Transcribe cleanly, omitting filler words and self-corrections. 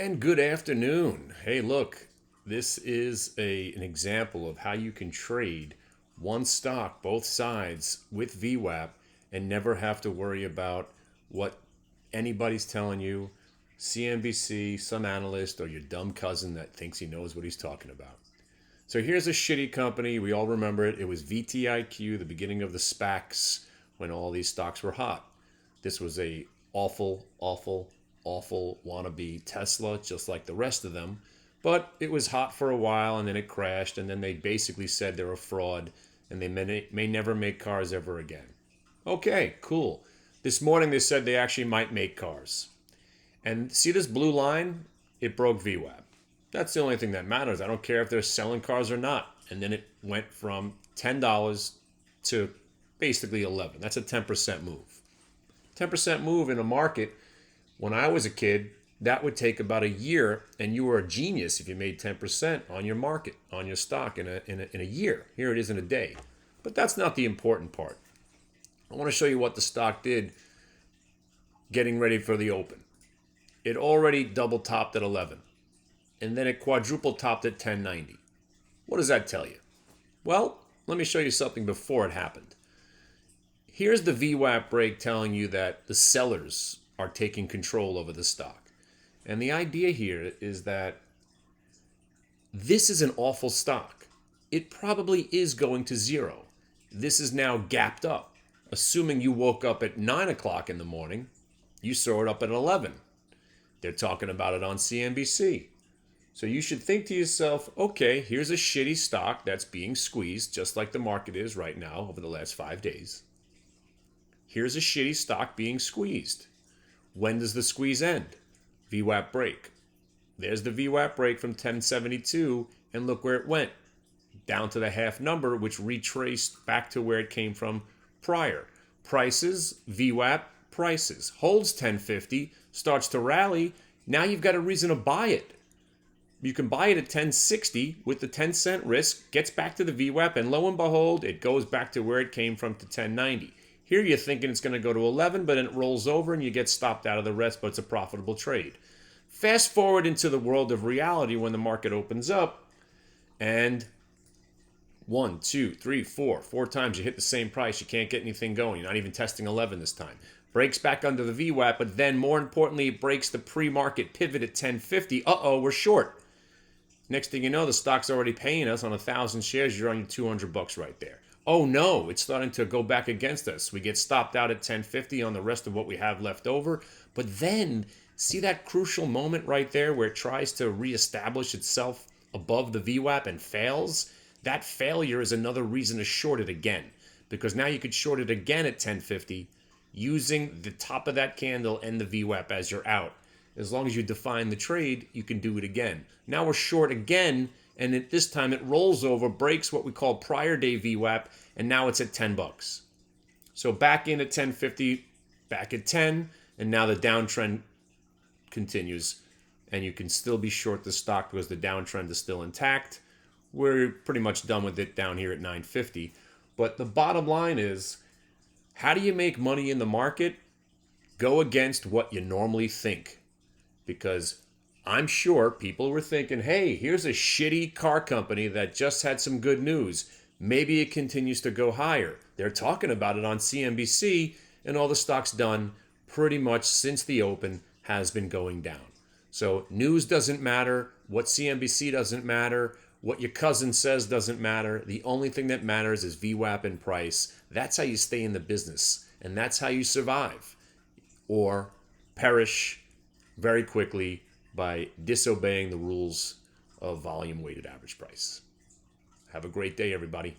And good afternoon. Hey, look, this is an example of how you can trade one stock, both sides, with VWAP and never have to worry about what anybody's telling you, CNBC, some analyst, or your dumb cousin that thinks he knows what he's talking about. So here's a shitty company. We all remember it. It was VTIQ, the beginning of the SPACs when all these stocks were hot. This was a awful wannabe Tesla, just like the rest of them. But it was hot for a while and then it crashed. And then they basically said they're a fraud and they may never make cars ever again. Okay, cool. This morning they said they actually might make cars. And see this blue line? It broke VWAP. That's the only thing that matters. I don't care if they're selling cars or not. And then it went from $10 to basically 11. That's a 10% move. 10% move in a market. When I was a kid, that would take about a year, and you were a genius if you made 10% on your market, on your stock in a year. Here it is in a day. But that's not the important part. I want to show you what the stock did getting ready for the open. It already double topped at 11, and then it quadruple topped at 1090. What does that tell you? Well, let me show you something before it happened. Here's the VWAP break telling you that the sellers are taking control over the stock. And the idea here is that this is an awful stock. It probably is going to zero. This is now gapped up. Assuming you woke up at 9 o'clock in the morning, you saw it up at 11. They're talking about it on CNBC. So you should think to yourself, okay, here's a shitty stock that's being squeezed, just like the market is right now over the last 5 days. Here's a shitty stock being squeezed. When does the squeeze end? VWAP break. There's the VWAP break from 1072, and look where it went. Down to the half number, which retraced back to where it came from prior. Prices, VWAP, prices. Holds 1050, starts to rally. Now you've got a reason to buy it. You can buy it at 1060 with the 10-cent risk, gets back to the VWAP, and lo and behold, it goes back to where it came from to 1090. Here you're thinking it's going to go to 11, but then it rolls over and you get stopped out of the rest, but it's a profitable trade. Fast forward into the world of reality when the market opens up, and 1, 2, 3, 4 times you hit the same price. You can't get anything going. You're not even testing 11 this time. Breaks back under the VWAP, but then more importantly, it breaks the pre-market pivot at 1050. Uh-oh, we're short. Next thing you know, the stock's already paying us on 1,000 shares. You're on your $200 right there. Oh no, it's starting to go back against us. We get stopped out at 1050 on the rest of what we have left over. But then, see that crucial moment right there where it tries to reestablish itself above the VWAP and fails? That failure is another reason to short it again. Because now you could short it again at 1050 using the top of that candle and the VWAP as your out. As long as you define the trade, you can do it again. Now we're short again, and at this time it rolls over, breaks what we call prior day VWAP, and now it's at $10. So back in at 1050, back at 10, and now the downtrend continues, and you can still be short the stock because the downtrend is still intact. We're pretty much done with it down here at 950. But the bottom line is, how do you make money in the market? Go against what you normally think. Because I'm sure people were thinking, hey, here's a shitty car company that just had some good news. Maybe it continues to go higher. They're talking about it on CNBC, and all the stocks done pretty much since the open has been going down. So news doesn't matter. What CNBC doesn't matter. What your cousin says doesn't matter. The only thing that matters is VWAP and price. That's how you stay in the business, and that's how you survive or perish very quickly by disobeying the rules of volume weighted average price. Have a great day, everybody.